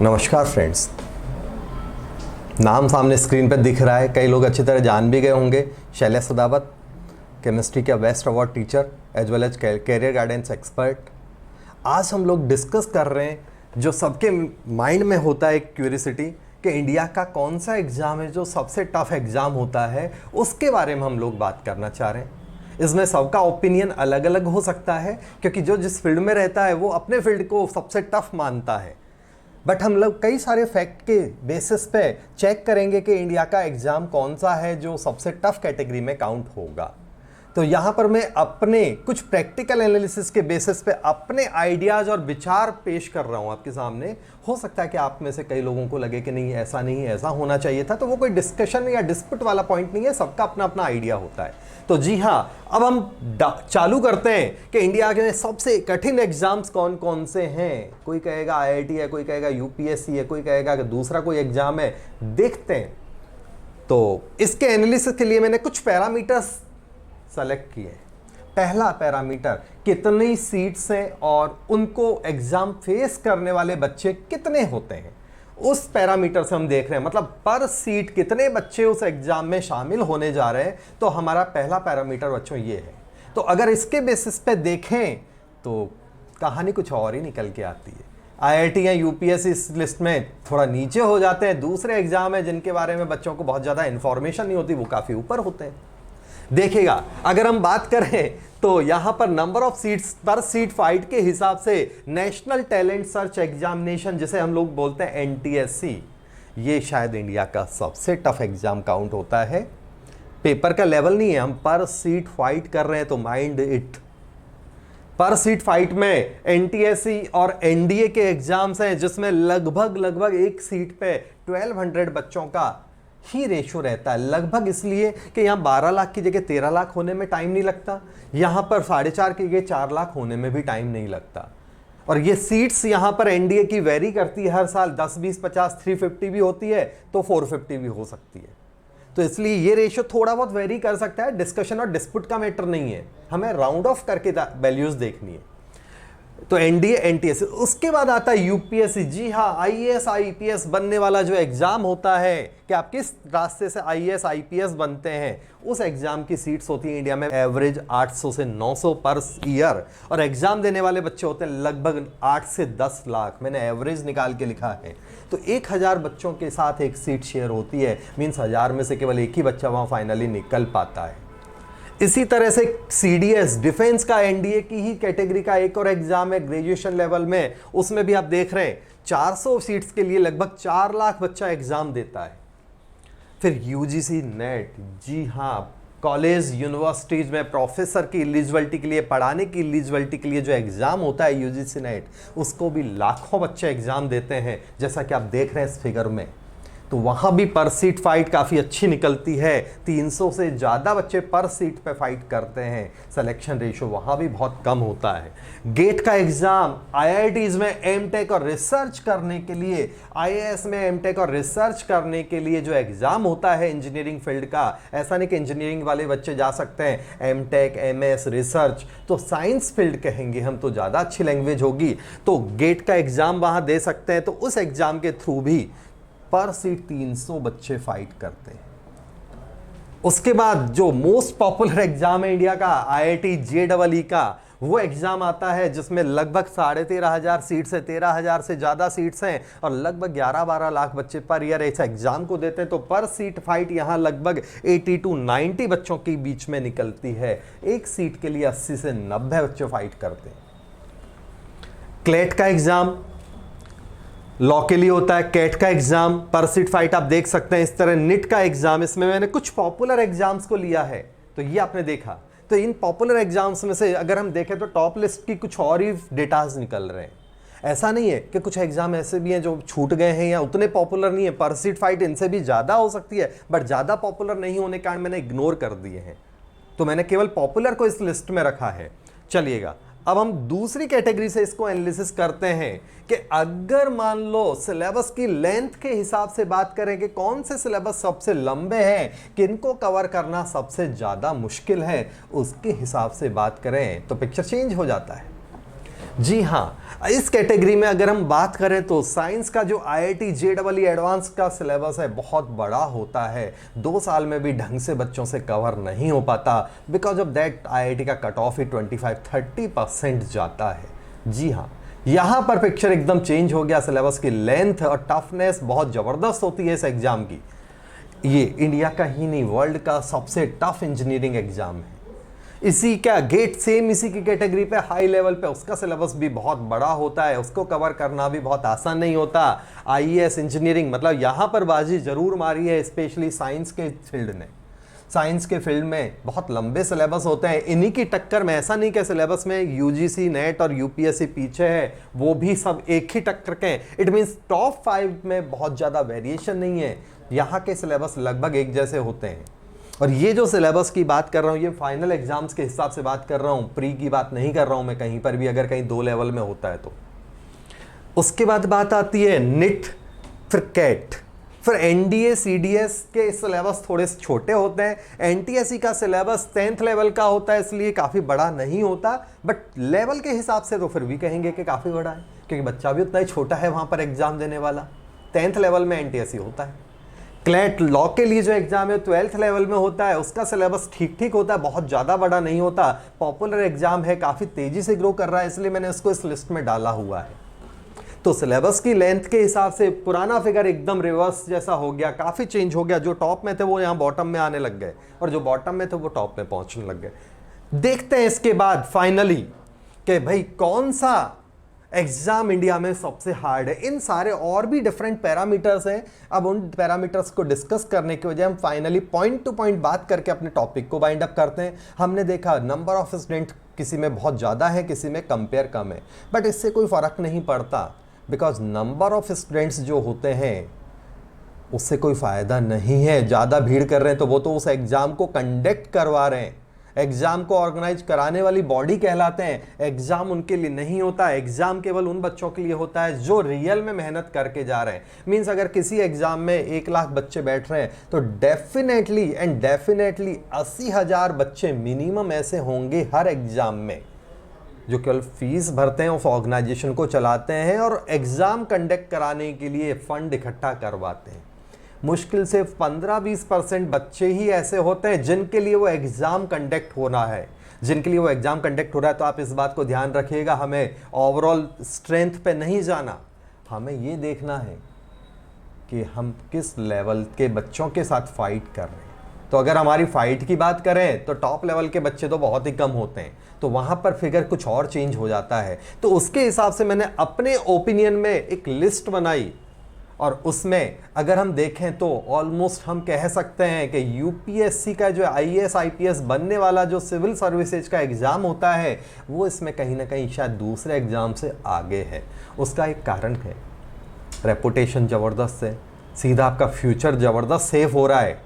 नमस्कार फ्रेंड्स। नाम सामने स्क्रीन पर दिख रहा है, कई लोग अच्छी तरह जान भी गए होंगे। शैलेश सदावत, केमिस्ट्री के best award teacher as well as career guidance expert. आज हम लोग डिस्कस कर रहे हैं जो सबके माइंड में होता है एक क्यूरियोसिटी कि इंडिया का कौन सा एग्ज़ाम है जो सबसे टफ एग्ज़ाम होता है, उसके बारे में हम लोग बात करना चाह रहे हैं। इसमें सबका ओपिनियन अलग अलग हो सकता है क्योंकि जो जिस फील्ड में रहता है वो अपने फील्ड को सबसे टफ मानता है। बट हम लोग कई सारे फैक्ट के बेसिस पे चेक करेंगे कि इंडिया का एग्ज़ाम कौन सा है जो सबसे टफ कैटेगरी में काउंट होगा। तो यहाँ पर मैं अपने कुछ प्रैक्टिकल एनालिसिस के बेसिस पे अपने आइडियाज़ और विचार पेश कर रहा हूँ आपके सामने। हो सकता है कि आप में से कई लोगों को लगे कि नहीं ऐसा नहीं, ऐसा होना चाहिए था। तो वो कोई डिस्कशन या डिस्प्यूट वाला पॉइंट नहीं है, सबका अपना अपना आइडिया होता है। तो जी हाँ, अब हम चालू करते हैं कि इंडिया के सबसे कठिन एग्जाम्स कौन कौन से हैं। कोई कहेगा आईआईटी है, कोई कहेगा यूपीएससी है, कोई कहेगा कि दूसरा कोई एग्जाम है। देखते हैं। तो इसके एनालिसिस के लिए मैंने कुछ पैरामीटर्स सेलेक्ट किए। पहला पैरामीटर, कितनी सीट्स हैं और उनको एग्जाम फेस करने वाले बच्चे कितने होते हैं, उस पैरामीटर से हम देख रहे हैं। मतलब पर सीट कितने बच्चे उस एग्जाम में शामिल होने जा रहे हैं। तो हमारा पहला पैरामीटर बच्चों ये है। तो अगर इसके बेसिस पे देखें तो कहानी कुछ और ही निकल के आती है। आईआईटी या यूपीएससी इस लिस्ट में थोड़ा नीचे हो जाते हैं। दूसरे एग्जाम है जिनके बारे में बच्चों को बहुत ज़्यादा इंफॉर्मेशन नहीं होती, वो काफ़ी ऊपर होते हैं। देखिएगा, अगर हम बात करें तो यहां पर नंबर ऑफ सीट्स पर सीट फाइट के हिसाब से नेशनल टैलेंट सर्च एग्जामिनेशन, जिसे हम लोग बोलते हैं एनटीएससी, ये शायद इंडिया का सबसे टफ एग्जाम काउंट होता है। पेपर का लेवल नहीं है, हम पर सीट फाइट कर रहे हैं। तो माइंड इट, पर सीट फाइट में एनटीएससी और एनडीए के एग्जाम्स हैं जिसमें लगभग एक सीट पे 1200 बच्चों का ही रेशो रहता है। लगभग इसलिए कि यहाँ 12 लाख की जगह 13 लाख होने में टाइम नहीं लगता, यहाँ पर 4.5 की जगह 4 लाख होने में भी टाइम नहीं लगता। और ये सीट्स यहाँ पर एनडीए की वेरी करती है हर साल, 10, 20, 50, 350 भी होती है तो 450 भी हो सकती है। तो इसलिए ये रेशो थोड़ा बहुत वेरी कर सकता है। डिस्कशन और डिस्प्यूट का मैटर नहीं है, हमें राउंड ऑफ करके वैल्यूज देखनी है। तो एनडीए एनटीएससी, उसके बाद आता है यूपीएससी। जी हाँ, आईएएस आईपीएस बनने वाला जो एग्जाम होता है कि आप किस रास्ते से आईएएस आईपीएस बनते हैं, उस एग्जाम की सीट्स होती हैं इंडिया में एवरेज 800 से 900 पर ईयर। और एग्जाम देने वाले बच्चे होते हैं लगभग 8 से 10 लाख। मैंने एवरेज निकाल के लिखा है। तो 1000 बच्चों के साथ एक सीट शेयर होती है। मीन्स 1000 में से केवल एक ही बच्चा वहाँ फाइनली निकल पाता है। इसी तरह से सीडीएस, डिफेंस का एनडीए की ही कैटेगरी का एक और एग्जाम है ग्रेजुएशन लेवल में। उसमें भी आप देख रहे हैं 400 सीट्स के लिए लगभग 4 लाख बच्चा एग्जाम देता है। फिर यूजीसी नेट, जी हाँ, कॉलेज यूनिवर्सिटीज में प्रोफेसर की एलिजिबिलिटी के लिए, पढ़ाने की एलिजिबिलिटी के लिए जो एग्जाम होता है यूजीसी नेट, उसको भी लाखों बच्चे एग्जाम देते हैं, जैसा कि आप देख रहे हैं इस फिगर में। तो वहाँ भी पर सीट फाइट काफ़ी अच्छी निकलती है। 300 से ज़्यादा बच्चे पर सीट पे फाइट करते हैं। सिलेक्शन रेशो वहाँ भी बहुत कम होता है। गेट का एग्ज़ाम आईआईटीज़ में एमटेक और रिसर्च करने के लिए, आईएएस में एमटेक और रिसर्च करने के लिए जो एग्ज़ाम होता है इंजीनियरिंग फील्ड का, ऐसा नहीं कि इंजीनियरिंग वाले बच्चे जा सकते हैं एमटेक एमएस रिसर्च, तो साइंस फील्ड कहेंगे हम तो ज़्यादा अच्छी लैंग्वेज होगी। तो गेट का एग्ज़ाम वहाँ दे सकते हैं। तो उस एग्ज़ाम के थ्रू भी पर सीट 300 बच्चे फाइट करते हैं। उसके बाद जो मोस्ट पॉपुलर एग्जाम है इंडिया का, आईआईटी जेईई का, वो एग्जाम आता है जिसमें लगभग 13,500 सीट से 13,000 से ज़्यादा सीट्स हैं और लगभग 11-12 लाख बच्चे पर ईयर इस एग्जाम को देते हैं। तो पर सीट फाइट यहाँ लगभग 80 to 90 बच्चों के बीच में निकलती है। एक सीट के लिए 80 से 90 बच्चे फाइट करते हैं। क्लेट का एग्जाम लॉ के लिए होता है। कैट का एग्जाम पर सीट फाइट आप देख सकते हैं इस तरह। निट का एग्जाम, इसमें मैंने कुछ पॉपुलर एग्जाम्स को लिया है, तो ये आपने देखा। तो इन पॉपुलर एग्जाम्स में से अगर हम देखें तो टॉप लिस्ट की कुछ और ही डेटाज निकल रहे हैं। ऐसा नहीं है कि कुछ एग्जाम ऐसे भी हैं जो छूट गए हैं या उतने पॉपुलर नहीं है। पर सीट फाइट इनसे भी ज़्यादा हो सकती है, बट ज़्यादा पॉपुलर नहीं होने के कारण मैंने इग्नोर कर दिए हैं। तो मैंने केवल पॉपुलर को इस लिस्ट में रखा है। चलिएगा, अब हम दूसरी कैटेगरी से इसको एनालिसिस करते हैं कि अगर मान लो सिलेबस की लेंथ के हिसाब से बात करें कि कौन से सिलेबस सबसे लंबे हैं, किनको कवर करना सबसे ज़्यादा मुश्किल है, उसके हिसाब से बात करें तो पिक्चर चेंज हो जाता है। जी हाँ, इस कैटेगरी में अगर हम बात करें तो साइंस का जो IIT JEE एडवांस का सिलेबस है बहुत बड़ा होता है। 2 साल में भी ढंग से बच्चों से कवर नहीं हो पाता। बिकॉज ऑफ दैट IIT का कट ऑफ ही 25-30% जाता है। जी हाँ, यहाँ पर पिक्चर एकदम चेंज हो गया। सिलेबस की लेंथ और टफनेस बहुत ज़बरदस्त होती है इस एग्ज़ाम की। ये इंडिया का ही नहीं, वर्ल्ड का सबसे टफ इंजीनियरिंग एग्ज़ाम है। इसी का गेट सेम इसी की कैटेगरी पे हाई लेवल पे उसका सिलेबस भी बहुत बड़ा होता है, उसको कवर करना भी बहुत आसान नहीं होता। IAS इंजीनियरिंग मतलब यहाँ पर बाजी जरूर मारी है, स्पेशली साइंस के फील्ड ने। साइंस के फील्ड में बहुत लंबे सिलेबस होते हैं, इन्हीं की टक्कर में, ऐसा नहीं कि सिलेबस में UGC नेट और UPSC पीछे है, वो भी सब एक ही टक्कर के हैं। इट मीन्स टॉप 5 में बहुत ज़्यादा वेरिएशन नहीं है, यहाँ के सिलेबस लगभग एक जैसे होते हैं। और ये जो सिलेबस की बात कर रहा हूँ ये फाइनल एग्जाम्स के हिसाब से बात कर रहा हूँ, प्री की बात नहीं कर रहा हूँ मैं कहीं पर भी, अगर कहीं 2 लेवल में होता है तो। उसके बाद बात आती है निट, फिर कैट, फिर NDA CDS के सिलेबस थोड़े छोटे होते हैं। NTSE का सिलेबस 10th लेवल का होता है, इसलिए काफ़ी बड़ा नहीं होता, बट लेवल के हिसाब से तो फिर भी कहेंगे कि काफ़ी बड़ा है, क्योंकि बच्चा भी उतना ही छोटा है वहाँ पर एग्जाम देने वाला। 10th लेवल में NTSE होता है। क्लैट लॉ के लिए जो एग्जाम है 12th लेवल में होता है, उसका सिलेबस ठीक ठीक होता है, बहुत ज़्यादा बड़ा नहीं होता। पॉपुलर एग्जाम है, काफ़ी तेज़ी से ग्रो कर रहा है, इसलिए मैंने उसको इस लिस्ट में डाला हुआ है। तो सिलेबस की लेंथ के हिसाब से पुराना फिगर एकदम रिवर्स जैसा हो गया, काफ़ी चेंज हो गया। जो टॉप में थे वो यहाँ बॉटम में आने लग गए, और जो बॉटम में थे वो टॉप में पहुँचने लग गए। देखते हैं इसके बाद फाइनली कि भाई कौन सा एग्जाम इंडिया में सबसे हार्ड है। इन सारे और भी डिफरेंट पैरामीटर्स हैं, अब उन पैरामीटर्स को डिस्कस करने के वजह हम फाइनली पॉइंट टू पॉइंट बात करके अपने टॉपिक को बाइंड अप करते हैं। हमने देखा नंबर ऑफ स्टूडेंट किसी में बहुत ज़्यादा है, किसी में कंपेयर कम है, बट इससे कोई फ़र्क नहीं पड़ता, बिकॉज नंबर ऑफ स्टूडेंट्स जो होते हैं उससे कोई फ़ायदा नहीं है। ज़्यादा भीड़ कर रहे हैं तो वो तो उस एग्ज़ाम को कंडक्ट करवा रहे हैं, एग्जाम को ऑर्गेनाइज कराने वाली बॉडी कहलाते हैं। एग्जाम उनके लिए नहीं होता, एग्जाम केवल उन बच्चों के लिए होता है जो रियल में मेहनत करके जा रहे हैं। मींस अगर किसी एग्जाम में 1 लाख बच्चे बैठ रहे हैं तो डेफिनेटली 80,000 बच्चे मिनिमम ऐसे होंगे हर एग्जाम में, जो केवल फीस भरते हैं, उस ऑर्गेनाइजेशन को चलाते हैं और एग्जाम कंडक्ट कराने के लिए फंड इकट्ठा करवाते हैं। मुश्किल से 15-20% बच्चे ही ऐसे होते हैं जिनके लिए वो एग्ज़ाम कंडक्ट होना है, जिनके लिए वो एग्ज़ाम कंडक्ट हो रहा है। तो आप इस बात को ध्यान रखिएगा, हमें ओवरऑल स्ट्रेंथ पे नहीं जाना, हमें ये देखना है कि हम किस लेवल के बच्चों के साथ फाइट कर रहे हैं। तो अगर हमारी फाइट की बात करें तो टॉप लेवल के बच्चे तो बहुत ही कम होते हैं, तो वहाँ पर फिगर कुछ और चेंज हो जाता है। तो उसके हिसाब से मैंने अपने ओपिनियन में एक लिस्ट बनाई, और उसमें अगर हम देखें तो ऑलमोस्ट हम कह सकते हैं कि UPSC का जो IAS IPS बनने वाला जो सिविल सर्विसेज का एग्ज़ाम होता है वो इसमें कहीं ना कहीं शायद दूसरे एग्ज़ाम से आगे है। उसका एक कारण है, रेपुटेशन ज़बरदस्त है, सीधा आपका फ्यूचर ज़बरदस्त सेफ हो रहा है।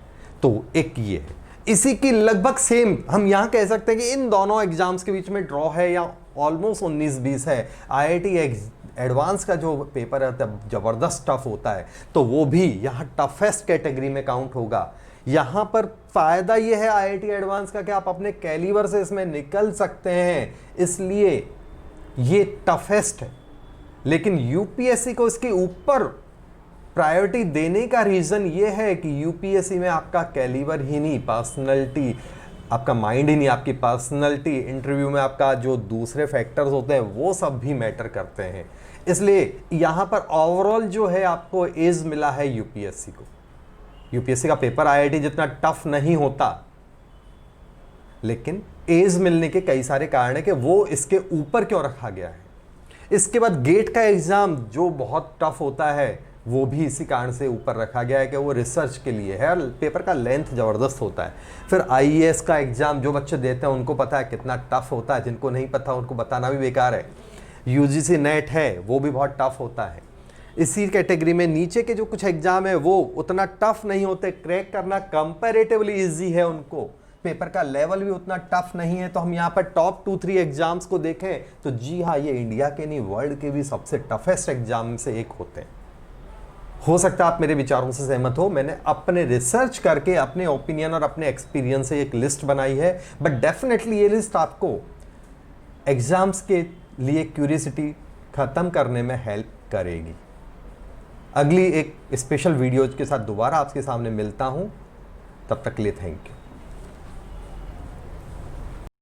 तो एक ये है, इसी की लगभग सेम हम यहाँ कह सकते हैं कि इन दोनों एग्जाम्स के बीच में ड्रॉ है या ऑलमोस्ट 19-20 है। IIT एडवांस का जो पेपर है ज़बरदस्त टफ होता है, तो वो भी यहाँ टफेस्ट कैटेगरी में काउंट होगा। यहाँ पर फ़ायदा ये है IIT एडवांस का कि आप अपने कैलिबर से इसमें निकल सकते हैं, इसलिए ये टफेस्ट है। लेकिन UPSC को इसके ऊपर प्रायोरिटी देने का रीज़न ये है कि UPSC में आपका कैलिबर ही नहीं, पर्सनैलिटी, आपका माइंड ही नहीं, आपकी पर्सनैलिटी, इंटरव्यू में आपका जो दूसरे फैक्टर्स होते हैं वो सब भी मैटर करते हैं। इसलिए यहाँ पर ओवरऑल जो है आपको एज मिला है UPSC को। UPSC का पेपर IIT जितना टफ नहीं होता, लेकिन एज मिलने के कई सारे कारण है कि वो इसके ऊपर क्यों रखा गया है। इसके बाद गेट का एग्ज़ाम जो बहुत टफ होता है वो भी इसी कारण से ऊपर रखा गया है कि वो रिसर्च के लिए है और पेपर का लेंथ ज़बरदस्त होता है। फिर IAS का एग्ज़ाम जो बच्चे देते हैं उनको पता है कितना टफ होता है, जिनको नहीं पता उनको बताना भी बेकार है। UGC नेट है वो भी बहुत टफ होता है। इसी कैटेगरी में नीचे के जो कुछ एग्ज़ाम है वो उतना टफ नहीं होते, क्रैक करना कंपैरेटिवली ईजी है उनको, पेपर का लेवल भी उतना टफ नहीं है। तो हम यहाँ पर टॉप 2-3 एग्जाम्स को देखें तो जी हाँ, ये इंडिया के नहीं वर्ल्ड के भी सबसे टफेस्ट एग्जाम से एक होते हैं। हो सकता है आप मेरे विचारों से सहमत हो, मैंने अपने रिसर्च करके अपने ओपिनियन और अपने एक्सपीरियंस से एक लिस्ट बनाई है, बट डेफिनेटली ये लिस्ट आपको एग्जाम्स के लिए क्यूरियसिटी ख़त्म करने में हेल्प करेगी। अगली एक स्पेशल वीडियो के साथ दोबारा आपके सामने मिलता हूँ, तब तक के लिए थैंक यू।